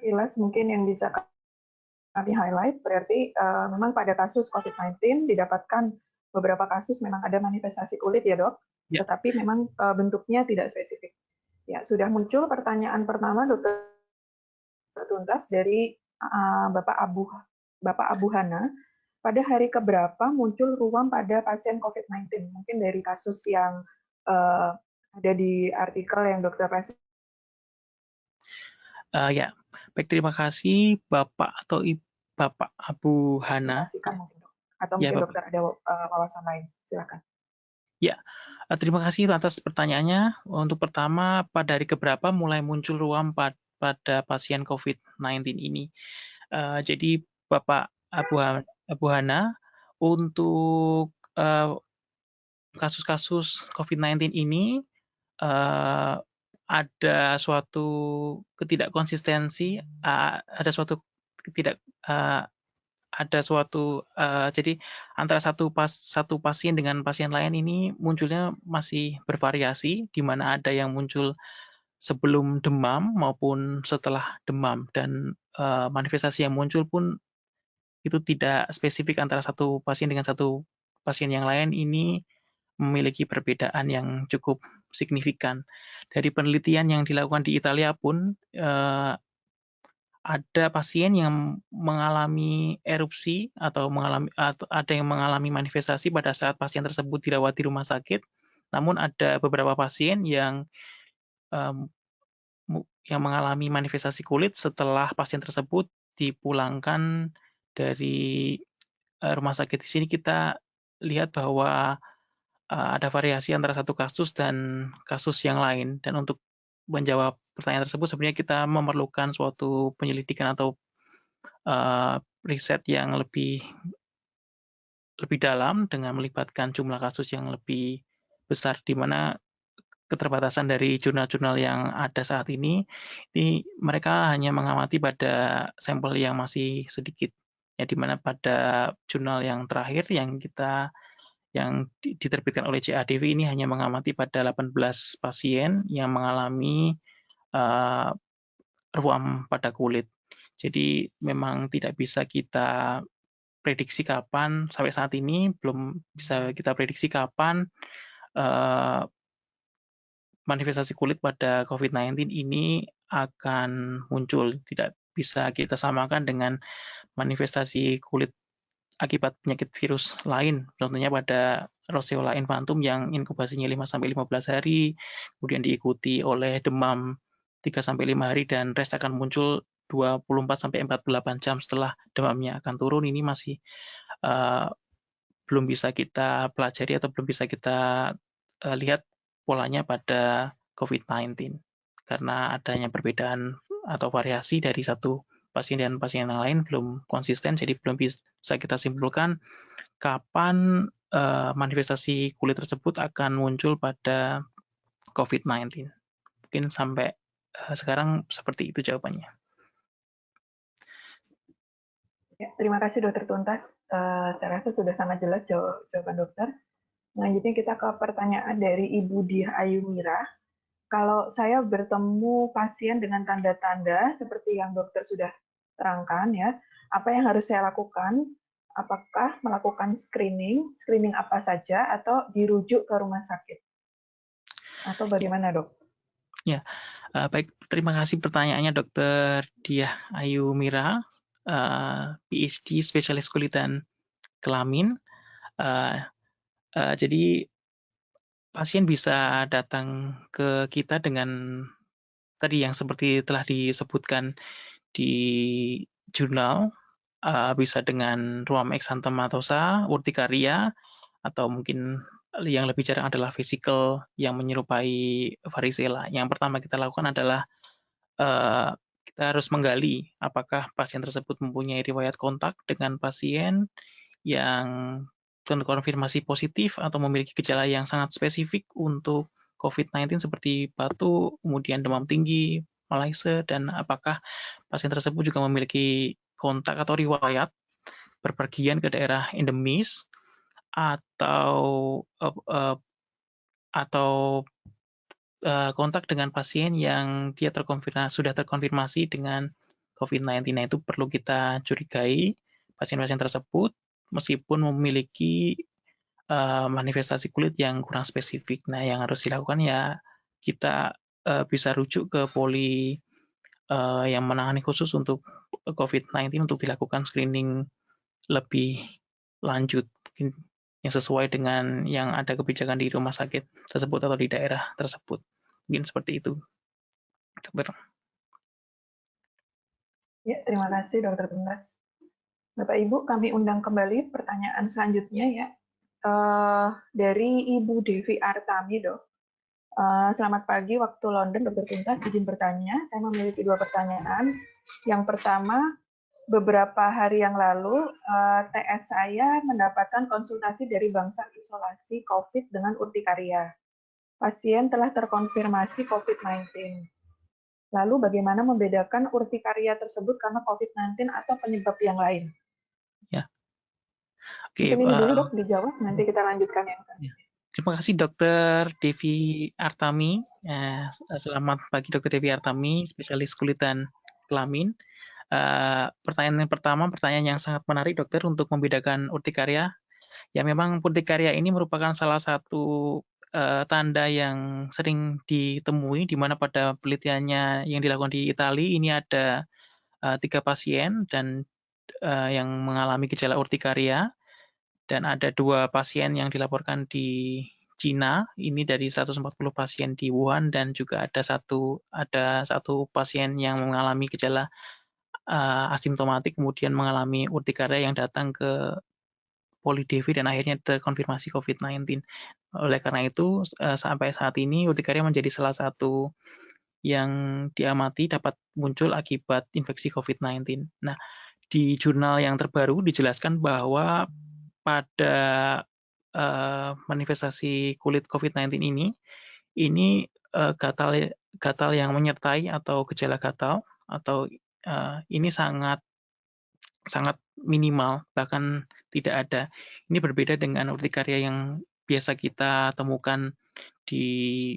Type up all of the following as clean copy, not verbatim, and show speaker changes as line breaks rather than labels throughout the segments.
sekilas mungkin yang bisa kami highlight, berarti memang pada kasus COVID-19 didapatkan beberapa kasus memang ada manifestasi kulit ya dok,
Ya.
tetapi memang bentuknya tidak spesifik. Ya, sudah muncul pertanyaan pertama dokter tuntas dari Bapak Abu Hana. Pada hari keberapa muncul ruam pada pasien COVID-19? Mungkin dari kasus yang ada di artikel yang dokter presentasi.
Ya, baik, terima kasih Bapak atau Bapak Abu Hana.
Mungkin, dok. Atau
Ya,
mungkin
Bapak.
dokter ada wawasan lain. Silakan.
Ya, terima kasih atas pertanyaannya. Untuk pertama, pada hari keberapa mulai muncul ruam pada pasien COVID-19 ini? Jadi Bapak Abu Hana, untuk kasus-kasus COVID-19 ini ada suatu ketidakkonsistensi, ada suatu ketidak ada suatu jadi antara satu pasien dengan pasien lain ini munculnya masih bervariasi, di mana ada yang muncul sebelum demam maupun setelah demam, dan manifestasi yang muncul pun itu tidak spesifik antara satu pasien dengan satu pasien yang lain, ini memiliki perbedaan yang cukup signifikan. Dari penelitian yang dilakukan di Italia pun ada pasien yang mengalami erupsi atau ada yang mengalami manifestasi pada saat pasien tersebut dirawat di rumah sakit. Namun ada beberapa pasien yang mengalami manifestasi kulit setelah pasien tersebut dipulangkan dari rumah sakit. Di sini kita lihat bahwa ada variasi antara satu kasus dan kasus yang lain. Dan untuk menjawab pertanyaan tersebut, sebenarnya kita memerlukan suatu penyelidikan atau riset yang lebih dalam dengan melibatkan jumlah kasus yang lebih besar, di mana keterbatasan dari jurnal-jurnal yang ada saat ini mereka hanya mengamati pada sampel yang masih sedikit. Ya, di mana pada jurnal yang terakhir yang diterbitkan oleh JADW ini hanya mengamati pada 18 pasien yang mengalami ruam pada kulit. Jadi memang tidak bisa kita prediksi kapan, sampai saat ini belum bisa kita prediksi kapan manifestasi kulit pada COVID-19 ini akan muncul. Tidak bisa kita samakan dengan manifestasi kulit akibat penyakit virus lain. Contohnya pada Roseola infantum yang inkubasinya 5-15 hari, kemudian diikuti oleh demam 3-5 hari, dan rest akan muncul 24-48 jam setelah demamnya akan turun. Ini masih belum bisa kita pelajari atau belum bisa kita lihat polanya pada COVID-19 karena adanya perbedaan atau variasi dari satu pasien dan pasien yang lain belum konsisten, jadi belum bisa kita simpulkan kapan manifestasi kulit tersebut akan muncul pada COVID-19. Mungkin sampai sekarang seperti itu jawabannya.
Ya, terima kasih dokter tuntas. Saya rasa sudah sangat jelas jawaban dokter. Selanjutnya kita ke pertanyaan dari Ibu Diah Ayumira. Kalau saya bertemu pasien dengan tanda-tanda seperti yang dokter sudah terangkan ya, apa yang harus saya lakukan? Apakah melakukan screening apa saja, atau dirujuk ke rumah sakit? Atau bagaimana dok?
Ya, baik, terima kasih pertanyaannya Dokter Diah Ayumira, PhD spesialis kulit dan kelamin. Jadi pasien bisa datang ke kita dengan tadi yang seperti telah disebutkan di jurnal, bisa dengan ruam exanthematosa, urtikaria, atau mungkin yang lebih jarang adalah vesikel yang menyerupai varicella. Yang pertama kita lakukan adalah kita harus menggali apakah pasien tersebut mempunyai riwayat kontak dengan pasien yang terkonfirmasi positif atau memiliki gejala yang sangat spesifik untuk COVID-19 seperti batuk, kemudian demam tinggi, malaise, dan apakah pasien tersebut juga memiliki kontak atau riwayat berpergian ke daerah endemis atau kontak dengan pasien yang dia sudah terkonfirmasi dengan COVID-19. Nah, itu perlu kita curigai pasien-pasien tersebut meskipun memiliki manifestasi kulit yang kurang spesifik. Nah, yang harus dilakukan ya kita bisa rujuk ke poli yang menangani khusus untuk COVID-19 untuk dilakukan screening lebih lanjut, mungkin yang sesuai dengan yang ada kebijakan di rumah sakit tersebut atau di daerah tersebut. Mungkin seperti itu, dokter.
Ya, terima kasih Dokter Tuntas. Bapak Ibu, kami undang kembali pertanyaan selanjutnya ya. Dari Ibu Devi Artami, Dok. Selamat pagi waktu London, Dokter Tuntas. Izin bertanya, saya memiliki 2 pertanyaan. Yang pertama, beberapa hari yang lalu, TS saya mendapatkan konsultasi dari Bangsal Isolasi COVID dengan urtikaria. Pasien telah terkonfirmasi COVID-19. Lalu bagaimana membedakan urtikaria tersebut karena COVID-19 atau penyebab yang lain?
Ya. Oke,
Mungkin ini dulu dok dijawab, nanti kita lanjutkan yang selanjutnya.
Terima kasih Dokter Devi Artami. Selamat pagi Dokter Devi Artami, spesialis kulit dan kelamin. Pertanyaan yang pertama, pertanyaan yang sangat menarik dokter untuk membedakan urtikaria. Ya memang urtikaria ini merupakan salah satu tanda yang sering ditemui, di mana pada penelitiannya yang dilakukan di Italia ini ada 3 pasien dan yang mengalami gejala urtikaria, dan ada 2 pasien yang dilaporkan di Cina, ini dari 140 pasien di Wuhan, dan juga ada satu pasien yang mengalami gejala asimptomatik kemudian mengalami urtikaria yang datang ke Poli Devi dan akhirnya terkonfirmasi COVID-19. Oleh karena itu, sampai saat ini urtikaria menjadi salah satu yang diamati dapat muncul akibat infeksi COVID-19. Nah, di jurnal yang terbaru dijelaskan bahwa pada manifestasi kulit COVID-19 ini gatal yang menyertai atau gejala gatal atau ini sangat minimal, bahkan tidak ada. Ini berbeda dengan urtikaria yang biasa kita temukan di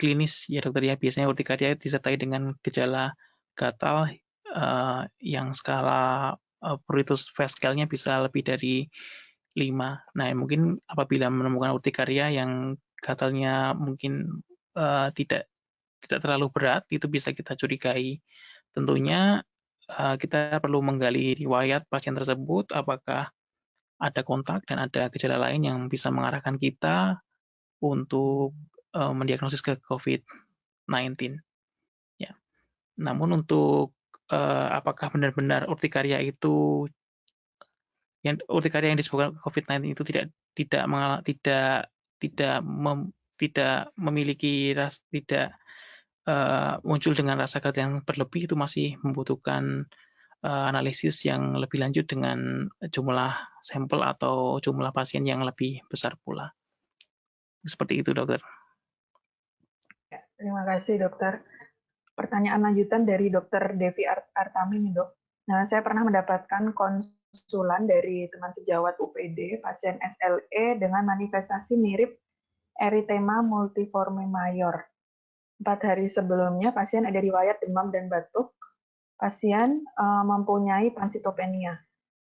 klinis ya dokter ya. Biasanya urtikaria disertai dengan gejala gatal yang skala pruritus Pascal-nya bisa lebih dari 5. Nah, mungkin apabila menemukan urtikaria yang gatalnya mungkin tidak terlalu berat, itu bisa kita curigai. Tentunya kita perlu menggali riwayat pasien tersebut, apakah ada kontak dan ada gejala lain yang bisa mengarahkan kita untuk mendiagnosis ke COVID-19. Ya. Namun untuk apakah benar-benar urtikaria yang disebabkan COVID-19 itu tidak memiliki tidak muncul dengan rasa gatal yang berlebih, itu masih membutuhkan analisis yang lebih lanjut dengan jumlah sampel atau jumlah pasien yang lebih besar pula. Seperti itu, dokter.
Ya, terima kasih, dokter. Pertanyaan lanjutan dari dokter Devi Artami nih, dok. Nah, saya pernah mendapatkan konsulan dari teman sejawat UPD, pasien SLE dengan manifestasi mirip erythema multiforme mayor. 4 hari sebelumnya, pasien ada riwayat demam dan batuk. Pasien mempunyai pansitopenia.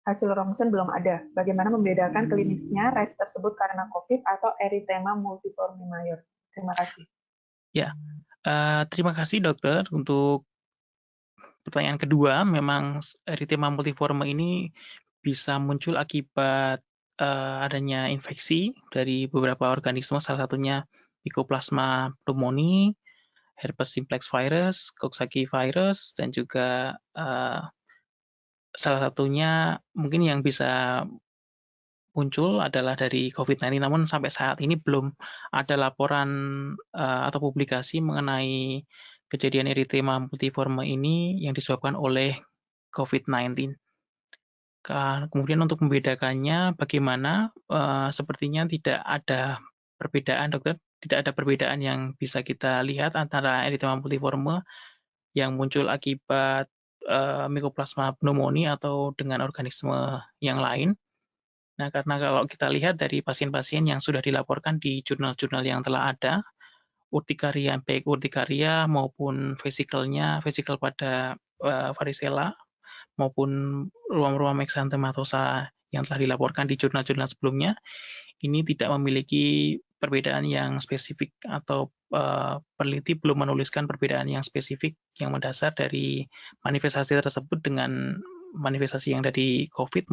Hasil ronsen belum ada. Bagaimana membedakan klinisnya res tersebut karena COVID atau erythema multiforme mayor? Terima kasih.
Ya, terima kasih dokter untuk pertanyaan kedua. Memang erythema multiforme ini bisa muncul akibat adanya infeksi dari beberapa organisme, salah satunya Mycoplasma pneumoniae, herpes simplex virus, Coxsackie virus, dan juga salah satunya mungkin yang bisa muncul adalah dari COVID-19. Namun sampai saat ini belum ada laporan atau publikasi mengenai kejadian erythema multiforme ini yang disebabkan oleh COVID-19. Kemudian untuk membedakannya bagaimana, sepertinya tidak ada perbedaan dokter, tidak ada perbedaan yang bisa kita lihat antara erythema multiforme yang muncul akibat Mycoplasma pneumoniae atau dengan organisme yang lain. Nah, karena kalau kita lihat dari pasien-pasien yang sudah dilaporkan di jurnal-jurnal yang telah ada, urtikaria, baik urtikaria maupun vesikel pada varicella maupun ruam-ruam eksantematosa yang telah dilaporkan di jurnal-jurnal sebelumnya, ini tidak memiliki perbedaan yang spesifik atau peneliti belum menuliskan perbedaan yang spesifik yang mendasar dari manifestasi tersebut dengan manifestasi yang dari COVID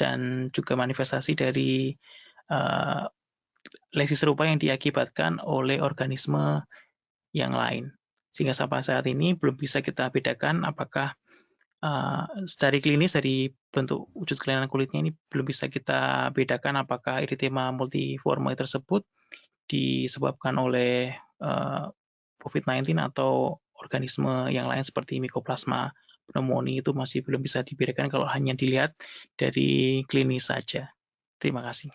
dan juga manifestasi dari lesi serupa yang diakibatkan oleh organisme yang lain. Sehingga sampai saat ini belum bisa kita bedakan apakah dari klinis, dari bentuk wujud kelainan kulitnya ini belum bisa kita bedakan apakah erythema multiforme tersebut disebabkan oleh COVID-19 atau organisme yang lain seperti Mycoplasma pneumoniae, itu masih belum bisa dibedakan kalau hanya dilihat dari klinis saja. Terima kasih.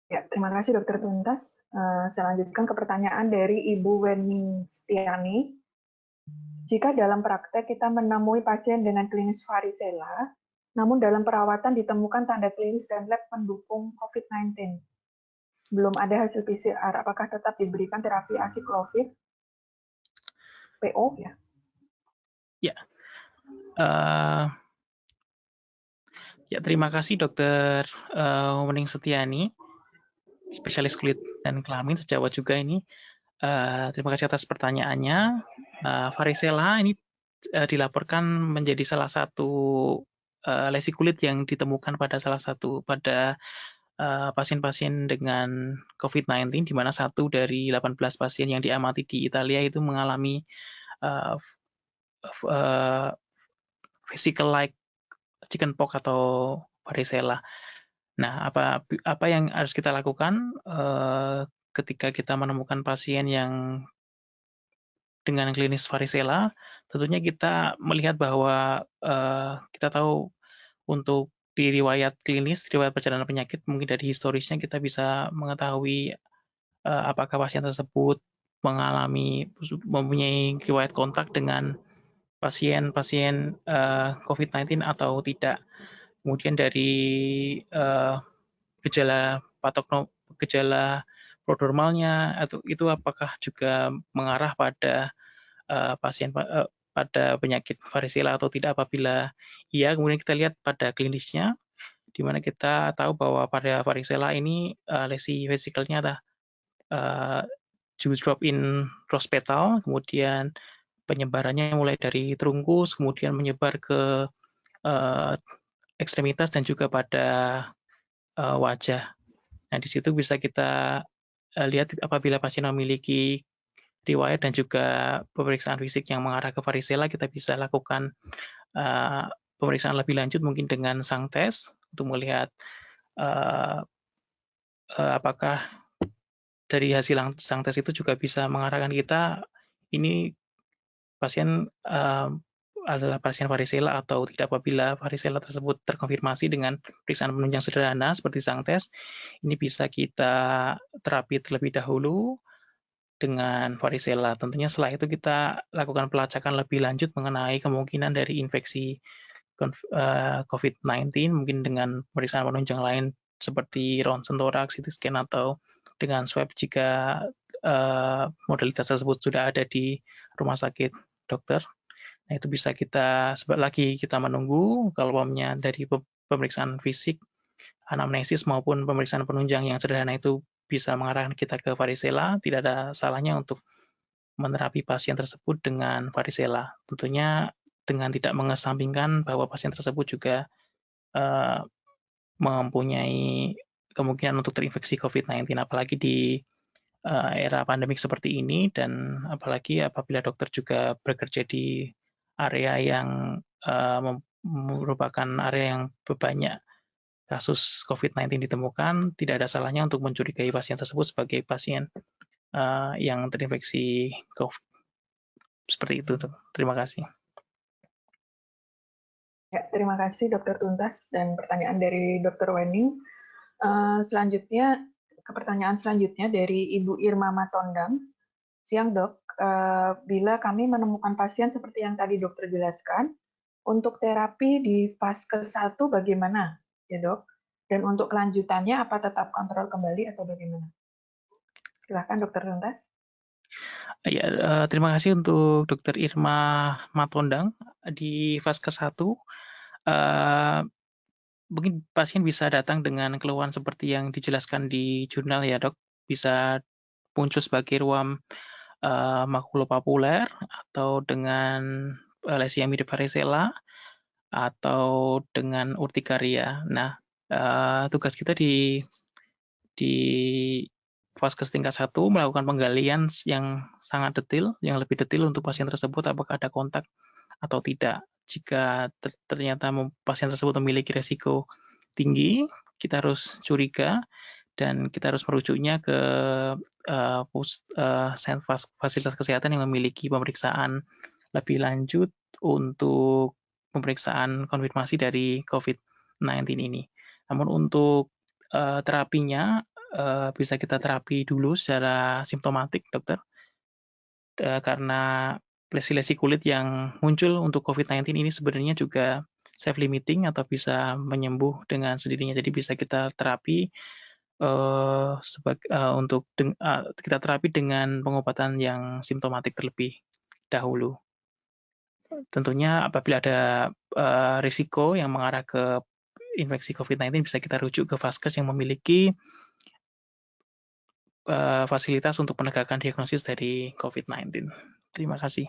Ya, terima kasih Dokter Tuntas. Saya lanjutkan ke pertanyaan dari Ibu Weni Setiani. Jika dalam praktek kita menemui pasien dengan klinis varicella, namun dalam perawatan ditemukan tanda klinis dan lab pendukung COVID-19, belum ada hasil PCR, apakah tetap diberikan terapi asiklovir? PO ya?
Ya, terima kasih Dokter Wening Setiani, spesialis kulit dan kelamin sejawat juga ini. Terima kasih atas pertanyaannya. Varicella ini dilaporkan menjadi salah satu lesi kulit yang ditemukan pada pasien-pasien dengan COVID-19, di mana 1 dari 18 pasien yang diamati di Italia itu mengalami vesicle-like chickenpox atau varicella. Nah, apa yang harus kita lakukan ketika kita menemukan pasien yang dengan klinis varicella? Tentunya kita melihat bahwa kita tahu untuk di riwayat klinis, riwayat perjalanan penyakit, mungkin dari historisnya kita bisa mengetahui apakah pasien tersebut mempunyai riwayat kontak dengan pasien-pasien COVID-19 atau tidak. Kemudian dari gejala prodromalnya atau itu apakah juga mengarah pada pada penyakit varicella atau tidak. Apabila iya, kemudian kita lihat pada klinisnya, di mana kita tahu bahwa pada varicella ini lesi vesikelnya adalah juice drop in rose petal, kemudian penyebarannya mulai dari trunkus, kemudian menyebar ke ekstremitas dan juga pada wajah. Nah, di situ bisa kita lihat apabila pasien memiliki riwayat dan juga pemeriksaan fisik yang mengarah ke varicella, kita bisa lakukan pemeriksaan lebih lanjut mungkin dengan sang tes untuk melihat apakah dari hasil sang tes itu juga bisa mengarahkan kita ini pasien adalah pasien varicella atau tidak. Apabila varicella tersebut terkonfirmasi dengan pemeriksaan penunjang sederhana seperti sang tes, ini bisa kita terapi terlebih dahulu dengan varicella. Tentunya setelah itu kita lakukan pelacakan lebih lanjut mengenai kemungkinan dari infeksi COVID-19, mungkin dengan pemeriksaan penunjang lain seperti ronsen toraks, CT scan, atau dengan swab jika modalitas tersebut sudah ada di rumah sakit dokter. Nah, itu bisa kita menunggu kalau umpamanya dari pemeriksaan fisik, anamnesis maupun pemeriksaan penunjang yang sederhana itu bisa mengarahkan kita ke varicella. Tidak ada salahnya untuk menerapi pasien tersebut dengan varicella. Tentunya dengan tidak mengesampingkan bahwa pasien tersebut juga mempunyai kemungkinan untuk terinfeksi COVID-19, apalagi di era pandemik seperti ini, dan apalagi apabila dokter juga bekerja di area yang merupakan area yang banyak kasus COVID-19 ditemukan, tidak ada salahnya untuk mencurigai pasien tersebut sebagai pasien yang terinfeksi COVID. Seperti itu, terima kasih.
Ya, terima kasih Dokter Tuntas dan pertanyaan dari Dokter Wening. Selanjutnya, ke pertanyaan selanjutnya dari Ibu Irma Matondang. Siang dok, bila kami menemukan pasien seperti yang tadi dokter jelaskan, untuk terapi di fase ke-1 bagaimana ya dok? Dan untuk kelanjutannya apa tetap kontrol kembali atau bagaimana? Silakan Dokter Tuntas.
Ya, terima kasih untuk Dokter Irma Matondang di Vaskes 1. Mungkin pasien bisa datang dengan keluhan seperti yang dijelaskan di jurnal ya, Dok. Bisa muncul sebagai ruam makulopapuler atau dengan lesi yang mirip varicella atau dengan urtikaria. Nah, tugas kita di Vaskes tingkat 1 melakukan penggalian yang sangat detail, yang lebih detail untuk pasien tersebut apakah ada kontak atau tidak. Jika ternyata pasien tersebut memiliki resiko tinggi, kita harus curiga dan kita harus merujuknya ke fasilitas kesehatan yang memiliki pemeriksaan lebih lanjut untuk pemeriksaan konfirmasi dari COVID-19 ini. Namun untuk terapinya bisa kita terapi dulu secara simptomatik, dokter, karena lesi-lesi kulit yang muncul untuk COVID-19 ini sebenarnya juga self-limiting atau bisa menyembuh dengan sendirinya. Jadi bisa kita terapi kita terapi dengan pengobatan yang simptomatik terlebih dahulu. Tentunya apabila ada risiko yang mengarah ke infeksi COVID-19 bisa kita rujuk ke Vaskes yang memiliki fasilitas untuk penegakan diagnosis dari COVID-19. Terima kasih.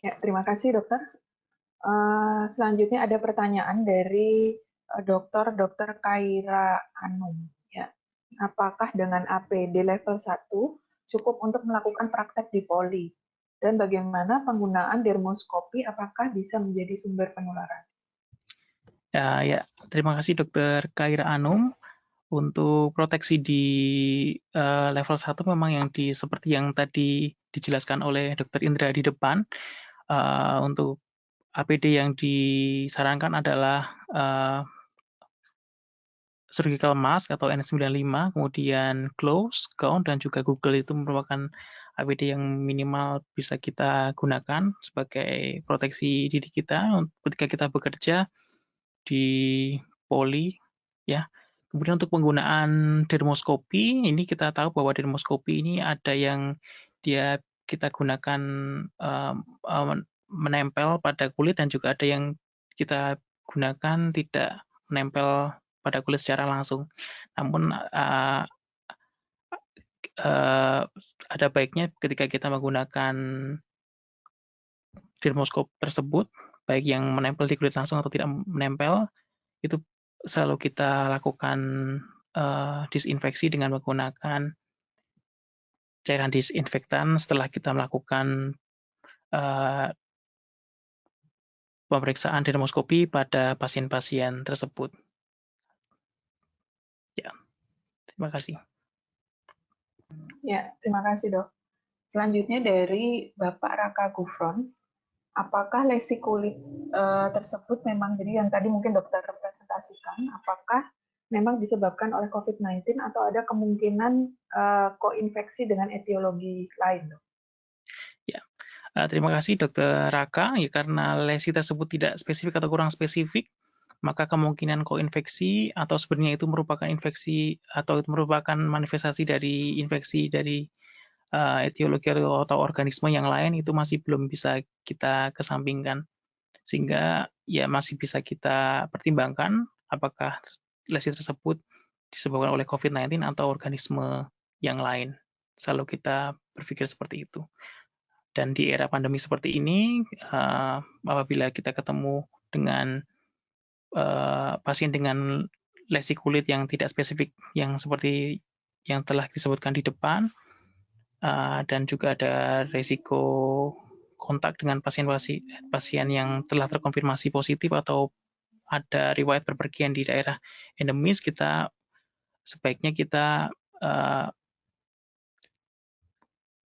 Ya, terima kasih dokter. Selanjutnya ada pertanyaan dari Dr. Kaira Anum. Ya. Apakah dengan APD level 1 cukup untuk melakukan praktek di poli? Dan bagaimana penggunaan dermoskopi apakah bisa menjadi sumber penularan?
Ya, terima kasih Dokter Kaira Anum. Untuk proteksi di level 1 memang seperti yang tadi dijelaskan oleh Dokter Indra di depan. Untuk APD yang disarankan adalah surgical mask atau N95, kemudian gloves, gown, dan juga Google itu merupakan APD yang minimal bisa kita gunakan sebagai proteksi diri kita ketika kita bekerja di poli, ya. Kemudian untuk penggunaan dermoskopi, ini kita tahu bahwa dermoskopi ini ada yang kita gunakan menempel pada kulit dan juga ada yang kita gunakan tidak menempel pada kulit secara langsung. Namun ada baiknya ketika kita menggunakan dermoskop tersebut, baik yang menempel di kulit langsung atau tidak menempel, itu selalu kita lakukan disinfeksi dengan menggunakan cairan disinfektan setelah kita melakukan pemeriksaan dermoskopi pada pasien-pasien tersebut. Ya, terima kasih.
Ya, terima kasih dok. Selanjutnya dari Bapak Raka Gufron, apakah lesi kulit tersebut memang, jadi yang tadi mungkin dokter representasikan, apakah memang disebabkan oleh COVID-19 atau ada kemungkinan koinfeksi dengan etiologi lain, dok?
Ya, terima kasih Dokter Raka. Ya, karena lesi tersebut tidak spesifik atau kurang spesifik, maka kemungkinan koinfeksi atau sebenarnya itu merupakan infeksi atau itu merupakan manifestasi dari infeksi dari etiologi atau organisme yang lain itu masih belum bisa kita kesampingkan. Sehingga ya masih bisa kita pertimbangkan apakah lesi tersebut disebabkan oleh COVID-19 atau organisme yang lain. Selalu kita berpikir seperti itu. Dan di era pandemi seperti ini, apabila kita ketemu dengan pasien dengan lesi kulit yang tidak spesifik, yang seperti yang telah disebutkan di depan, dan juga ada risiko kontak dengan pasien yang telah terkonfirmasi positif atau ada riwayat berpergian di daerah endemis, sebaiknya kita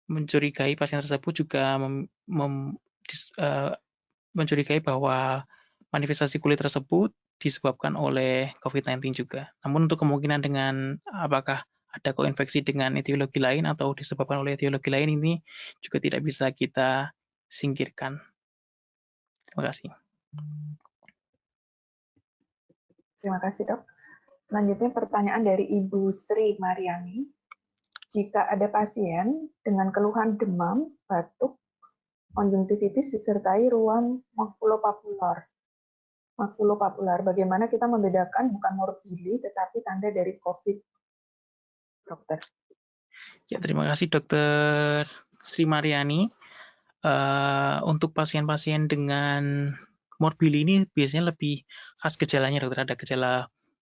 mencurigai pasien tersebut juga mencurigai bahwa manifestasi kulit tersebut disebabkan oleh COVID-19 juga. Namun untuk kemungkinan dengan apakah ada koinfeksi dengan etiologi lain atau disebabkan oleh etiologi lain ini juga tidak bisa kita singkirkan. Terima kasih.
Terima kasih dok. Selanjutnya pertanyaan dari Ibu Sri Mariani. jika ada pasien dengan keluhan demam, batuk, konjungtivitis disertai ruam makulopapular. Bagaimana kita membedakan bukan morbili tetapi tanda dari COVID, dokter?
Ya, terima kasih Dokter Sri Mariani. Untuk pasien-pasien dengan morbili ini biasanya lebih khas gejalanya, dokter. Ada gejala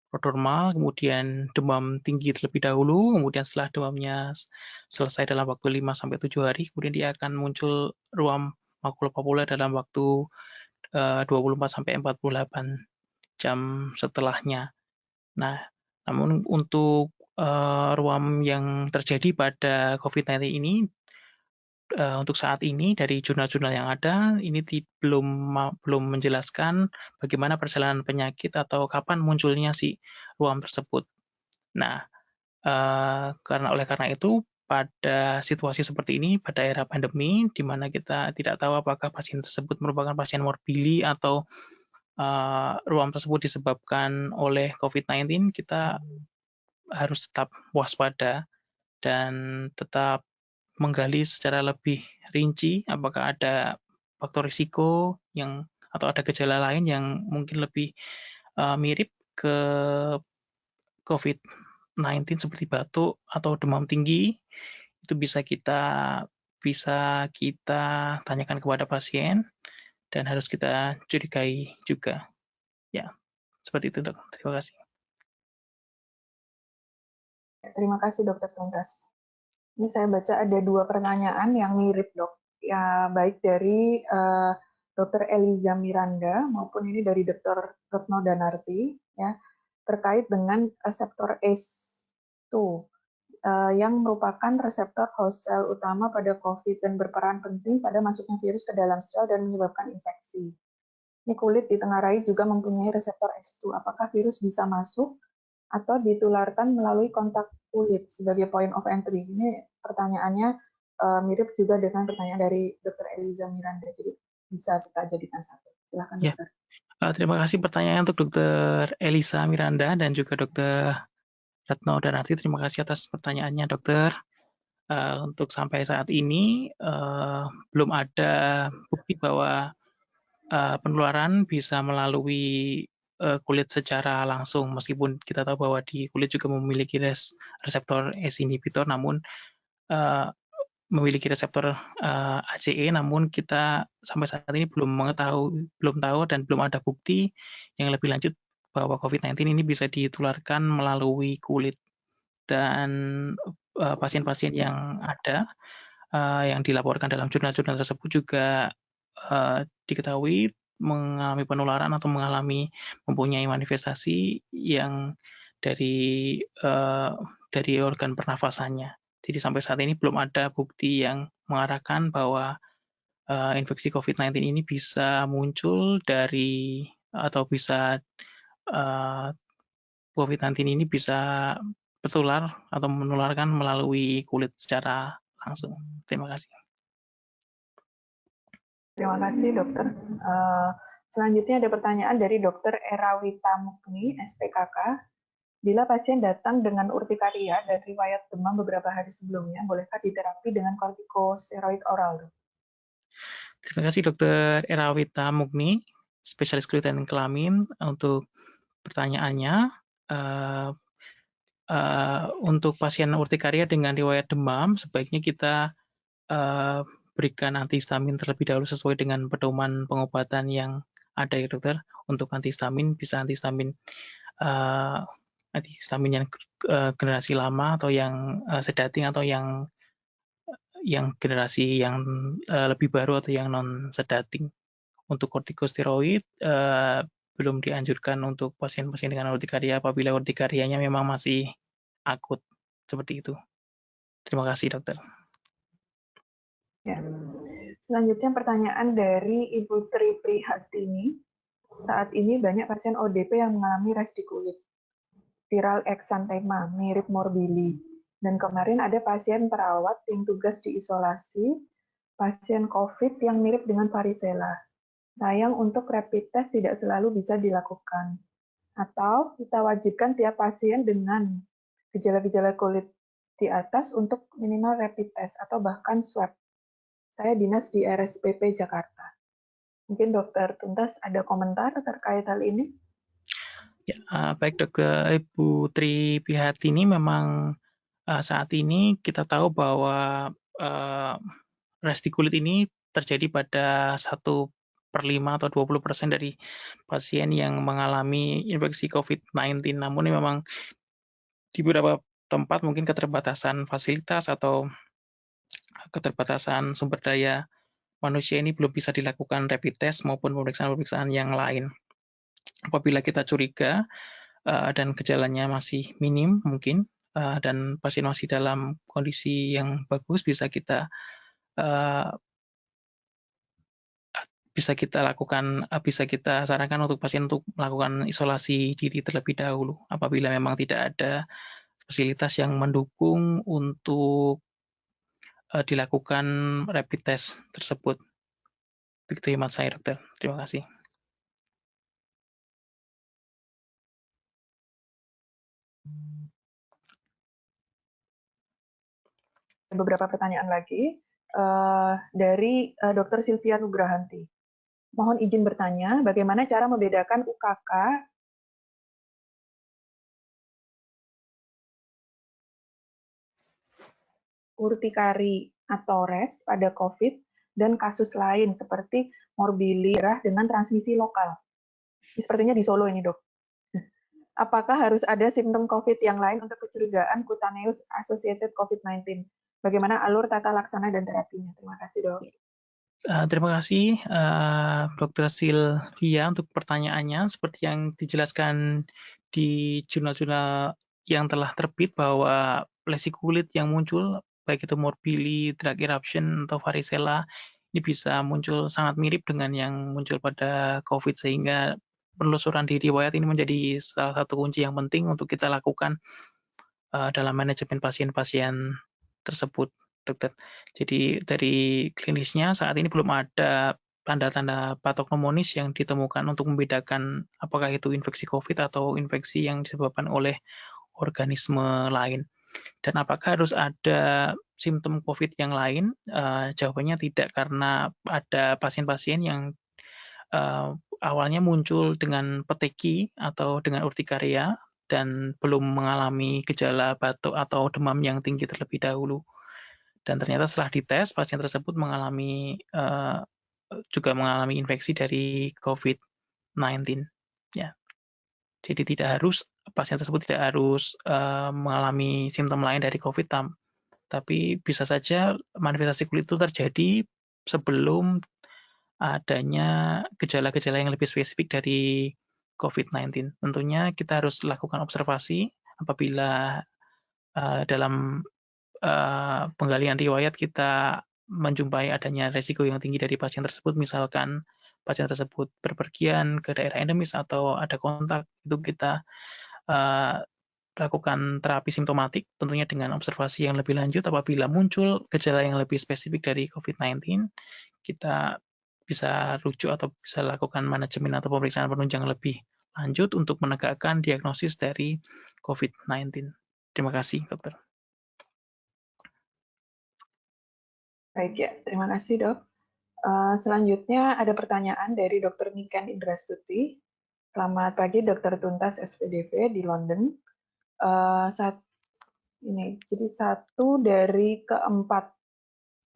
prodromal, kemudian demam tinggi terlebih dahulu, kemudian setelah demamnya selesai dalam waktu 5-7 hari, kemudian dia akan muncul ruam makulopapular dalam waktu 24-48 jam setelahnya. Nah, namun untuk ruam yang terjadi pada COVID-19 ini, untuk saat ini dari jurnal-jurnal yang ada, ini belum menjelaskan bagaimana perjalanan penyakit atau kapan munculnya si ruam tersebut. Nah, karena itu pada situasi seperti ini, pada era pandemi, di mana kita tidak tahu apakah pasien tersebut merupakan pasien morbili atau ruam tersebut disebabkan oleh COVID-19, kita harus tetap waspada dan tetap menggali secara lebih rinci apakah ada faktor risiko yang atau ada gejala lain yang mungkin lebih mirip ke COVID-19 seperti batuk atau demam tinggi. Itu bisa kita tanyakan kepada pasien dan harus kita curigai juga. Ya, seperti itu, Dok. Terima kasih.
Terima kasih, Dokter Tuntas. Ini saya baca ada 2 pertanyaan yang mirip, Dok. Ya, baik dari Dr. Eliza Miranda maupun ini dari Dr. Retno Danarti, ya, terkait dengan reseptor ACE2 yang merupakan reseptor host cell utama pada COVID dan berperan penting pada masuknya virus ke dalam sel dan menyebabkan infeksi. Ini kulit ditengarai juga mempunyai reseptor ACE2. Apakah virus bisa masuk atau ditularkan melalui kontak kulit sebagai point of entry? Ini pertanyaannya mirip juga dengan pertanyaan dari Dr. Eliza Miranda, jadi bisa kita jadikan satu. Silakan,
Ya,
dokter.
terima kasih pertanyaan untuk Dr. Elisa Miranda dan juga Dr. Retno Danarti. Terima kasih atas pertanyaannya, dokter. Untuk sampai saat ini belum ada bukti bahwa penularan bisa melalui kulit secara langsung, meskipun kita tahu bahwa di kulit juga memiliki reseptor ACE inhibitor, namun memiliki reseptor ACE, namun kita sampai saat ini belum tahu dan belum ada bukti yang lebih lanjut bahwa COVID-19 ini bisa ditularkan melalui kulit. Dan pasien-pasien yang ada yang dilaporkan dalam jurnal-jurnal tersebut juga diketahui mengalami penularan atau mempunyai manifestasi yang dari organ pernafasannya. Jadi sampai saat ini belum ada bukti yang mengarahkan bahwa infeksi COVID-19 ini bisa muncul dari atau bisa COVID-19 ini bisa bertular atau menularkan melalui kulit secara langsung. Terima kasih.
Terima kasih, dokter. Selanjutnya ada pertanyaan dari Dr. Erawita Mukni, SPKK. Bila pasien datang dengan urtikaria dan riwayat demam beberapa hari sebelumnya, bolehkah diterapi dengan kortikosteroid oral?
Terima kasih Dr. Erawita Mukni, spesialis kulit dan kelamin, untuk pertanyaannya. Untuk pasien urtikaria dengan riwayat demam, sebaiknya kita berikan antihistamin terlebih dahulu sesuai dengan pedoman pengobatan yang ada ya dokter. Untuk antihistamin bisa antihistamin yang generasi lama atau yang sedating atau yang generasi yang lebih baru atau yang non sedating. Untuk kortikosteroid belum dianjurkan untuk pasien-pasien dengan urtikaria apabila urtikarianya memang masih akut seperti itu. Terima kasih dokter.
Ya. Selanjutnya pertanyaan dari Ibu Tri Prihatini. Saat ini banyak pasien ODP yang mengalami res di kulit, viral exanthema, mirip morbili. Dan kemarin ada pasien perawat yang tugas di isolasi, pasien COVID yang mirip dengan varicella. Sayang untuk rapid test tidak selalu bisa dilakukan. Atau kita wajibkan tiap pasien dengan gejala-gejala kulit di atas untuk minimal rapid test atau bahkan swab. Saya dinas di RSPP Jakarta. Mungkin Dokter Tuntas ada komentar terkait hal ini?
Ya, baik Dokter Ibu Tri Pihatini, memang saat ini kita tahu bahwa resi kulit ini terjadi pada 1/5 atau 20% dari pasien yang mengalami infeksi COVID-19. Namun memang di beberapa tempat mungkin keterbatasan fasilitas atau keterbatasan sumber daya manusia ini belum bisa dilakukan rapid test maupun pemeriksaan-pemeriksaan yang lain. Apabila kita curiga dan gejalanya masih minim mungkin dan pasien masih dalam kondisi yang bagus, bisa kita uh, bisa kita sarankan untuk pasien untuk melakukan isolasi diri terlebih dahulu apabila memang tidak ada fasilitas yang mendukung untuk dilakukan rapid test tersebut. Begitu hemat saya, Dokter. Terima kasih.
Beberapa pertanyaan lagi dari Dr. Sylvia Nugrahanti. Mohon izin bertanya, bagaimana cara membedakan UKK urtikari atau RES pada COVID dan kasus lain seperti morbili dengan transmisi lokal? Sepertinya di Solo ini, Dok. Apakah harus ada simptom COVID yang lain untuk kecurigaan cutaneous associated COVID-19? Bagaimana alur tata laksana dan terapinya? Terima kasih, Dok.
Terima kasih Dr. Sylvia untuk pertanyaannya. Seperti yang dijelaskan di jurnal-jurnal yang telah terbit bahwa lesi kulit yang muncul, baik itu morbili, drug eruption, atau varicella, ini bisa muncul sangat mirip dengan yang muncul pada COVID, sehingga penelusuran di riwayat ini menjadi salah satu kunci yang penting untuk kita lakukan dalam manajemen pasien-pasien tersebut, Dokter. Jadi dari klinisnya saat ini belum ada tanda-tanda patognomonis yang ditemukan untuk membedakan apakah itu infeksi COVID atau infeksi yang disebabkan oleh organisme lain. Dan apakah harus ada simptom COVID yang lain? Jawabannya tidak, karena ada pasien-pasien yang awalnya muncul dengan peteki atau dengan urtikaria dan belum mengalami gejala batuk atau demam yang tinggi terlebih dahulu. Dan ternyata setelah dites, pasien tersebut juga mengalami infeksi dari COVID-19. Ya, jadi pasien tersebut tidak harus mengalami simptom lain dari COVID, tapi bisa saja manifestasi kulit itu terjadi sebelum adanya gejala-gejala yang lebih spesifik dari COVID-19. Tentunya kita harus lakukan observasi apabila dalam penggalian riwayat kita menjumpai adanya resiko yang tinggi dari pasien tersebut, misalkan pasien tersebut berpergian ke daerah endemis atau ada kontak, itu kita lakukan terapi simptomatik, tentunya dengan observasi yang lebih lanjut. Apabila muncul gejala yang lebih spesifik dari COVID-19, kita bisa rujuk atau bisa lakukan manajemen atau pemeriksaan penunjang lebih lanjut untuk menegakkan diagnosis dari COVID-19. Terima kasih, Dokter.
Baik ya, terima kasih, Dok. Selanjutnya ada pertanyaan dari Dr. Niken Indrastuti. Selamat pagi, Dr. Tuntas SPDV di London. Jadi satu dari keempat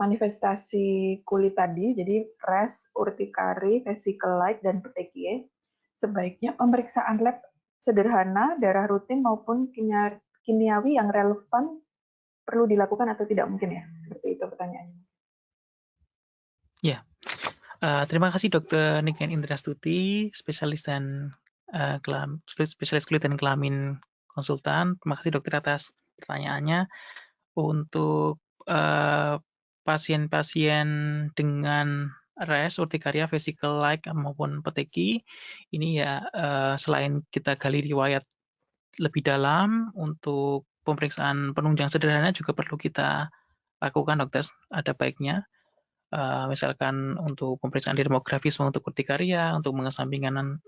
manifestasi kulit tadi, jadi RES, urtikari, vesicle-like, dan petekie, sebaiknya pemeriksaan lab sederhana, darah rutin maupun kimiawi yang relevan perlu dilakukan atau tidak mungkin ya? Seperti itu pertanyaannya.
Ya, terima kasih Dr. Niken Indrastuti, spesialis kulit dan kelamin konsultan. Terima kasih Dokter atas pertanyaannya. Untuk pasien-pasien dengan RES, urtikaria, vesicle-like maupun peteki, ini ya selain kita gali riwayat lebih dalam, untuk pemeriksaan penunjang sederhana juga perlu kita lakukan, Dokter. Ada baiknya misalkan untuk pemeriksaan dermografisme untuk urtikaria, untuk mengesampingkan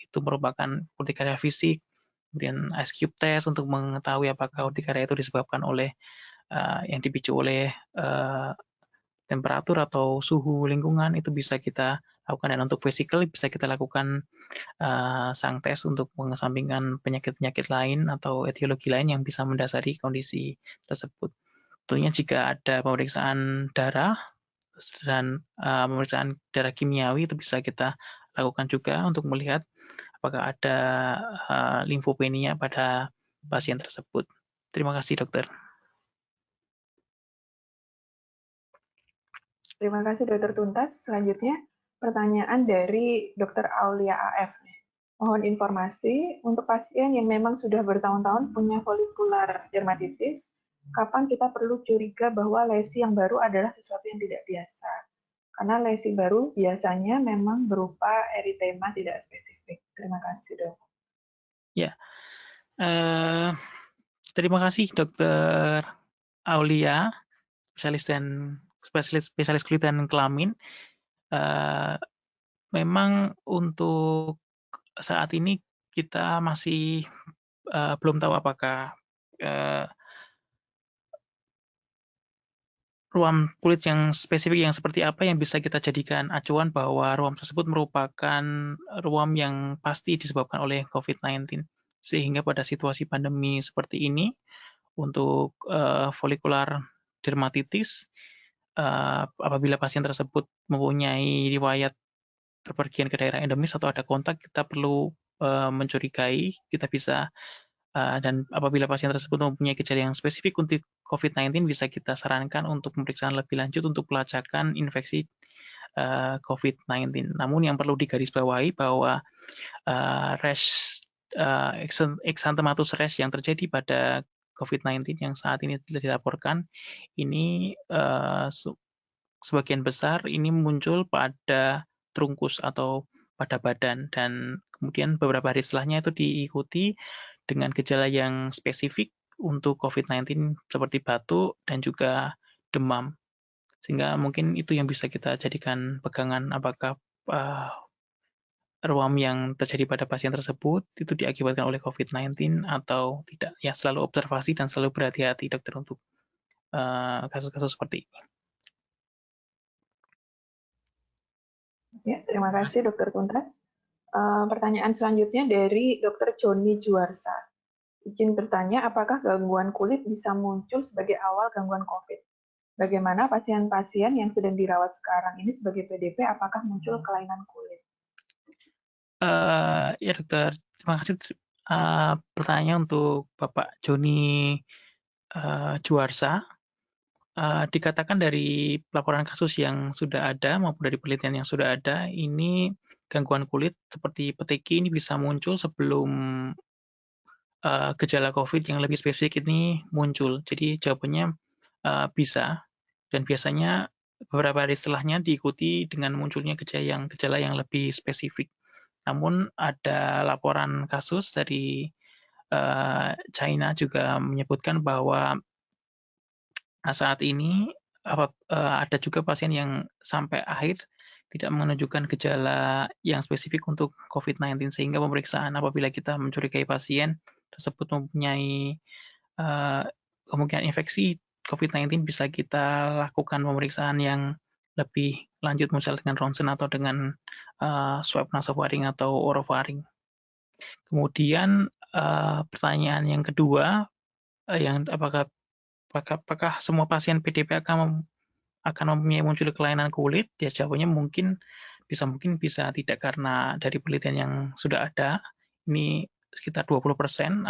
itu merupakan urtikaria fisik, kemudian ice cube test untuk mengetahui apakah urtikaria itu disebabkan oleh yang dipicu oleh temperatur atau suhu lingkungan, itu bisa kita lakukan. Dan untuk vesikel bisa kita lakukan sang tes untuk mengesampingkan penyakit-penyakit lain atau etiologi lain yang bisa mendasari kondisi tersebut. Tentunya jika ada pemeriksaan darah dan pemeriksaan darah kimiawi itu bisa kita lakukan juga untuk melihat apakah ada limfopenia pada pasien tersebut. Terima kasih, dokter.
Terima kasih Dokter Tuntas. Selanjutnya, pertanyaan dari Dr. Aulia AF. Mohon informasi untuk pasien yang memang sudah bertahun-tahun punya folikular dermatitis, kapan kita perlu curiga bahwa lesi yang baru adalah sesuatu yang tidak biasa? Karena lesi baru biasanya memang berupa eritema tidak spesifik. Terima kasih, Dok.
Ya, terima kasih Dokter Aulia, spesialis kulit dan kelamin. Memang untuk saat ini kita masih belum tahu apakah ruam kulit yang spesifik yang seperti apa yang bisa kita jadikan acuan bahwa ruam tersebut merupakan ruam yang pasti disebabkan oleh COVID-19. Sehingga pada situasi pandemi seperti ini, untuk folikular dermatitis, apabila pasien tersebut mempunyai riwayat berpergian ke daerah endemis atau ada kontak, kita perlu mencurigai, kita bisa dan apabila pasien tersebut mempunyai gejala yang spesifik untuk COVID-19, bisa kita sarankan untuk pemeriksaan lebih lanjut untuk pelacakan infeksi COVID-19. Namun yang perlu digarisbawahi bahwa rash exanthematus rash yang terjadi pada COVID-19 yang saat ini dilaporkan, ini sebagian besar ini muncul pada trunkus atau pada badan, dan kemudian beberapa hari setelahnya itu diikuti dengan gejala yang spesifik untuk COVID-19 seperti batuk dan juga demam. Sehingga mungkin itu yang bisa kita jadikan pegangan apakah ruam yang terjadi pada pasien tersebut itu diakibatkan oleh COVID-19 atau tidak. Ya, selalu observasi dan selalu berhati-hati dokter untuk kasus-kasus seperti ini.
Ya, terima kasih Dokter Tuntas. Pertanyaan selanjutnya dari Dr. Joni Juarsa. Izin bertanya, apakah gangguan kulit bisa muncul sebagai awal gangguan COVID? Bagaimana pasien-pasien yang sedang dirawat sekarang ini sebagai PDP, apakah muncul kelainan kulit?
Ya dokter, terima kasih pertanyaan untuk Bapak Joni Juarsa. Dikatakan dari laporan kasus yang sudah ada maupun dari penelitian yang sudah ada, ini gangguan kulit seperti peteki ini bisa muncul sebelum gejala COVID yang lebih spesifik ini muncul. Jadi jawabannya bisa, dan biasanya beberapa hari setelahnya diikuti dengan munculnya gejala yang lebih spesifik. Namun ada laporan kasus dari China juga menyebutkan bahwa saat ini ada juga pasien yang sampai akhir tidak menunjukkan gejala yang spesifik untuk COVID-19, sehingga pemeriksaan apabila kita mencurigai pasien tersebut mempunyai kemungkinan infeksi COVID-19, bisa kita lakukan pemeriksaan yang lebih lanjut, misalnya dengan ronsen atau dengan swab nasofaring atau orofaring. Kemudian pertanyaan yang kedua, yang apakah semua pasien PDP akan mempunyai muncul kelainan kulit? Ya, jawabannya mungkin bisa tidak, karena dari penelitian yang sudah ada, ini sekitar 20%,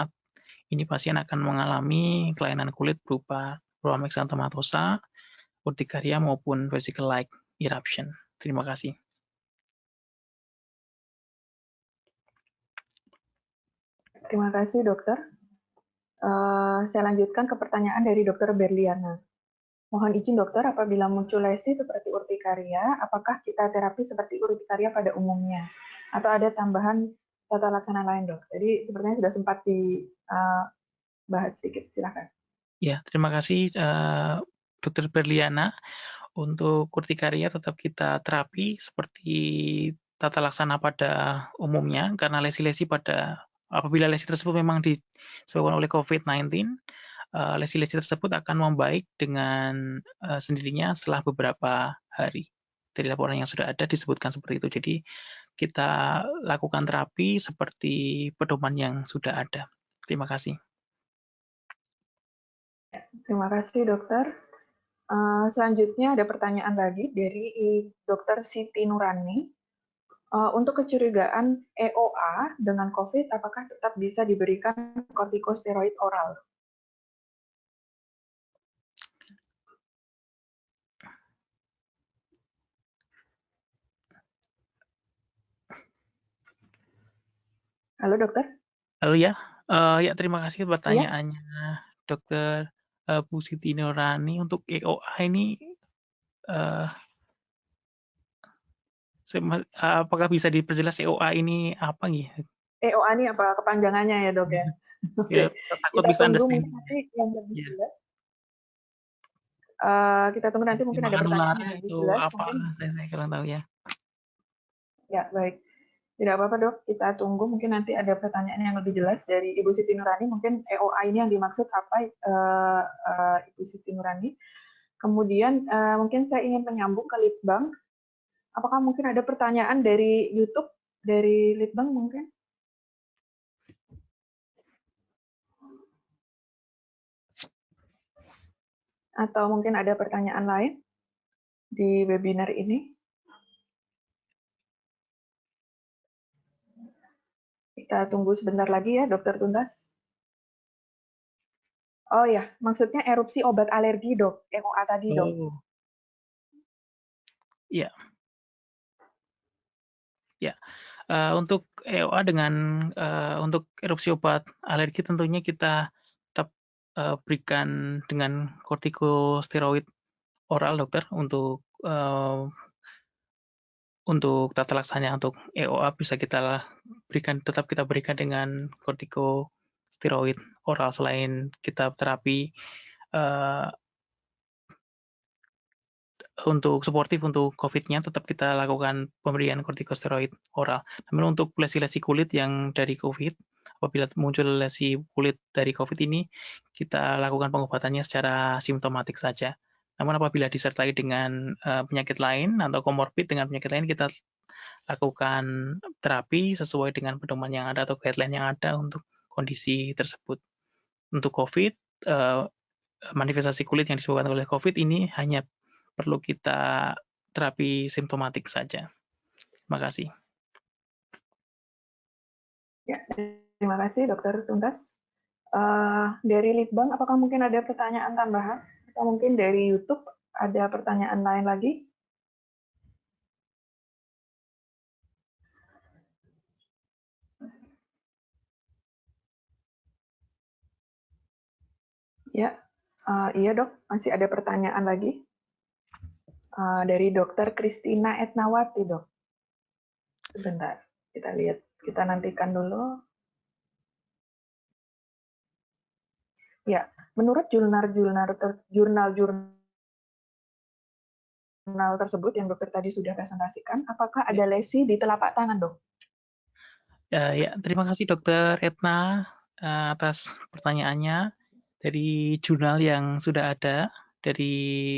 ini pasien akan mengalami kelainan kulit berupa ruam exanthematosa, urtikaria maupun vesicle-like eruption. Terima kasih.
Terima kasih dokter. Saya lanjutkan ke pertanyaan dari Dr. Berliana. Mohon izin dokter, apabila muncul lesi seperti urtikaria, apakah kita terapi seperti urtikaria pada umumnya? Atau ada tambahan tata laksana lain, dok? Jadi sepertinya sudah sempat dibahas sedikit, silakan.
Ya, terima kasih Dr. Berliana. Untuk urtikaria tetap kita terapi seperti tata laksana pada umumnya, karena lesi-lesi pada apabila lesi tersebut memang disebabkan oleh COVID-19, lesi-lesi tersebut akan membaik dengan sendirinya setelah beberapa hari. Dari laporan yang sudah ada disebutkan seperti itu. Jadi kita lakukan terapi seperti pedoman yang sudah ada. Terima kasih.
Terima kasih, dokter. Selanjutnya ada pertanyaan lagi dari Dokter Siti Nurani. Untuk kecurigaan EOA dengan COVID, apakah tetap bisa diberikan kortikosteroid oral? Halo, dokter?
Halo ya, ya terima kasih
Iya?
pertanyaannya, Dokter Bu Siti Nurani. Untuk EOA ini, uh, apakah bisa diperjelas EOA ini apa nih?
EOA ini apa kepanjangannya ya, dok ya?
Ya,
Oke,
takut
kita tunggu mungkin
misunderstanding.
nanti yang lebih
Ya,
jelas. Kita tunggu nanti mungkin ada
pertimbangan
pertanyaan
nularnya
yang lebih
itu
jelas.
apa?
Mungkin
Saya kurang tahu ya.
ya baik. Tidak apa-apa, dok. Kita tunggu mungkin nanti ada pertanyaan yang lebih jelas dari Ibu Siti Nurani. Mungkin EOA ini yang dimaksud apa, Ibu Siti Nurani? Kemudian mungkin saya ingin menyambung ke Litbang. Apakah mungkin ada pertanyaan dari YouTube dari Litbang mungkin? Atau mungkin ada pertanyaan lain di webinar ini? Kita tunggu sebentar lagi ya, Dokter Tuntas. Oh ya, maksudnya erupsi obat alergi, dok. EOA tadi, dok.
Oh, iya, ya. Untuk EOA untuk erupsi obat alergi tentunya kita tetap berikan dengan kortikosteroid oral, dokter, untuk tata laksana untuk EOA bisa tetap kita berikan dengan kortikosteroid oral. Selain kita terapi untuk suportif untuk COVID-nya, tetap kita lakukan pemberian kortikosteroid oral. Namun untuk lesi-lesi kulit yang dari COVID, apabila muncul lesi kulit dari COVID ini, kita lakukan pengobatannya secara simptomatik saja. Namun apabila disertai dengan penyakit lain atau komorbid dengan penyakit lain, kita lakukan terapi sesuai dengan pedoman yang ada atau guideline yang ada untuk kondisi tersebut. Untuk COVID, manifestasi kulit yang disebabkan oleh COVID ini hanya perlu kita terapi simptomatik saja. Terima kasih.
Ya, terima kasih, Dokter Tuntas. Dari Litbang, apakah mungkin ada pertanyaan tambahan? Atau mungkin dari YouTube ada pertanyaan lain lagi? Ya, iya dok, masih ada pertanyaan lagi dari Dokter Kristina Etnawati, dok. Sebentar, kita lihat, kita nantikan dulu. Ya, menurut jurnal-jurnal tersebut yang dokter tadi sudah presentasikan, apakah ada lesi di telapak tangan, dok?
Ya, terima kasih Dokter Etna atas pertanyaannya. Dari jurnal yang sudah ada,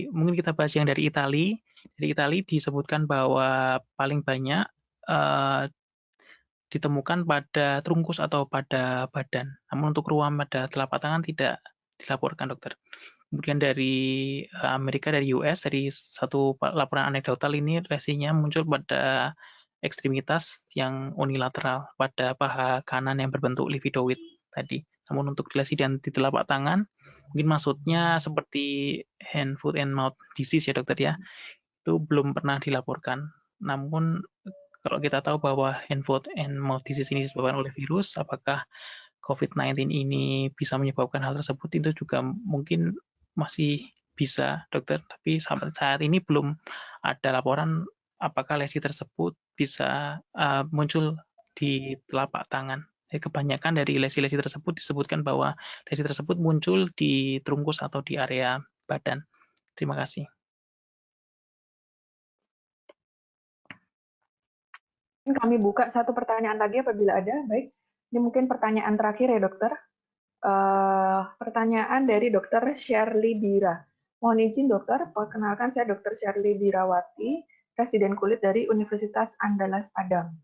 mungkin kita bahas yang dari Itali. Dari Itali disebutkan bahwa paling banyak ditemukan pada trungkus atau pada badan. Namun untuk ruam pada telapak tangan tidak dilaporkan, dokter. Kemudian dari Amerika, dari US, dari satu laporan anekdotal ini lesinya muncul pada ekstremitas yang unilateral pada paha kanan yang berbentuk lipidoid tadi. Namun untuk lesi dan di telapak tangan, mungkin maksudnya seperti hand, foot, and mouth disease ya dokter ya, itu belum pernah dilaporkan. Namun kalau kita tahu bahwa hand, foot, and mouth disease ini disebabkan oleh virus, apakah COVID-19 ini bisa menyebabkan hal tersebut, itu juga mungkin masih bisa, dokter. Tapi sampai saat ini belum ada laporan apakah lesi tersebut bisa muncul di telapak tangan. Kebanyakan dari lesi-lesi tersebut disebutkan bahwa lesi tersebut muncul di trungkus atau di area badan. Terima kasih.
Kami buka satu pertanyaan lagi apabila ada. Baik, Ini mungkin pertanyaan terakhir ya dokter. Pertanyaan dari Dokter Shirley Bira. Mohon izin dokter, perkenalkan saya Dokter Shirley Birawati, Presiden Kulit dari Universitas Andalas Padang.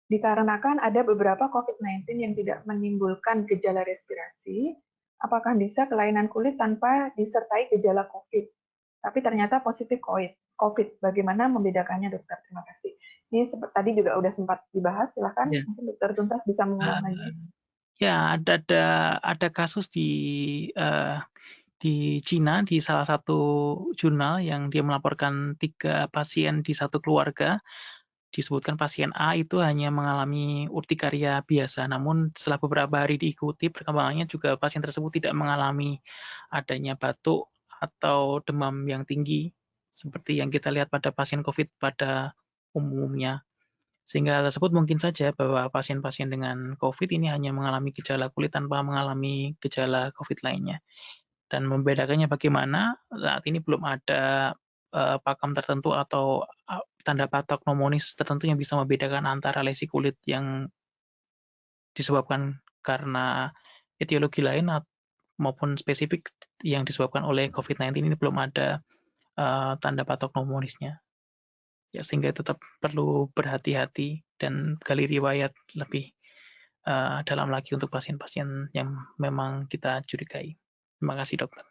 Dikarenakan ada beberapa COVID-19 yang tidak menimbulkan gejala respirasi, apakah bisa kelainan kulit tanpa disertai gejala COVID? Tapi ternyata positif COVID. Bagaimana membedakannya dokter? Terima kasih. Ini tadi juga udah sempat dibahas, silakan
Ya.
mungkin dokter Tuntas bisa mengulang lagi.
Ya, ada kasus di Cina, di salah satu jurnal yang dia melaporkan 3 pasien di satu keluarga. Disebutkan pasien A itu hanya mengalami urtikaria biasa, namun setelah beberapa hari diikuti perkembangannya juga pasien tersebut tidak mengalami adanya batuk atau demam yang tinggi seperti yang kita lihat pada pasien COVID pada umumnya. Sehingga hal tersebut mungkin saja bahwa pasien-pasien dengan COVID ini hanya mengalami gejala kulit tanpa mengalami gejala COVID lainnya. Dan membedakannya bagaimana, saat ini belum ada pakem tertentu atau tanda patok pneumonis tertentu yang bisa membedakan antara lesi kulit yang disebabkan karena etiologi lain maupun spesifik yang disebabkan oleh COVID-19 ini belum ada tanda patok pneumonisnya. Ya, sehingga tetap perlu berhati-hati dan gali riwayat lebih dalam lagi untuk pasien-pasien yang memang kita curigai. Terima kasih dokter.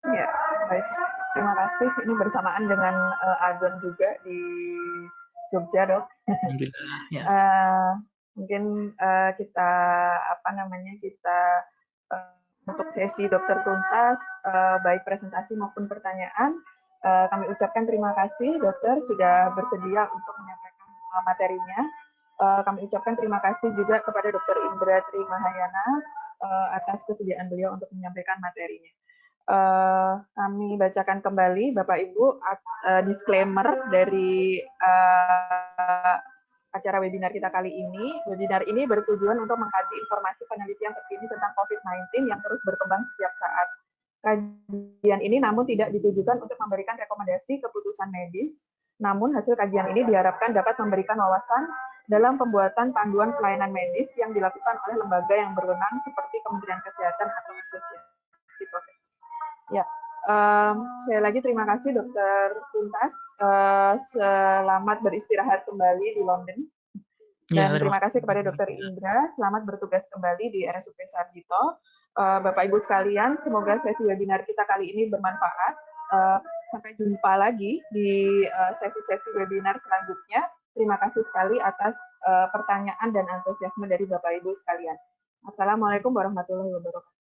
Ya, baik. Terima kasih. Ini bersamaan dengan azan juga di Jogja, dok.
Alhamdulillah. Ya.
Mungkin kita kita untuk sesi dokter tuntas baik presentasi maupun pertanyaan kami ucapkan terima kasih dokter sudah bersedia untuk menyampaikan materinya. Kami ucapkan terima kasih juga kepada Dr. Indra Trimahayana atas kesediaan beliau untuk menyampaikan materinya. Kami bacakan kembali Bapak Ibu disclaimer dari acara webinar kita kali ini. Webinar ini bertujuan untuk mengkaji informasi penelitian terkini tentang COVID-19 yang terus berkembang setiap saat. Kajian ini namun tidak ditujukan untuk memberikan rekomendasi keputusan medis, namun hasil kajian ini diharapkan dapat memberikan wawasan dalam pembuatan panduan pelayanan medis yang dilakukan oleh lembaga yang berwenang seperti Kementerian Kesehatan atau asosiasi profesi. Ya, sekali lagi terima kasih Dokter Tuntas. Selamat beristirahat kembali di London. Dan terima kasih kepada Dr. Indra. Selamat bertugas kembali di RSUP Sarjito. Bapak Ibu sekalian, semoga sesi webinar kita kali ini bermanfaat. Sampai jumpa lagi di sesi-sesi webinar selanjutnya. Terima kasih sekali atas pertanyaan dan antusiasme dari Bapak Ibu sekalian. Assalamualaikum warahmatullahi wabarakatuh.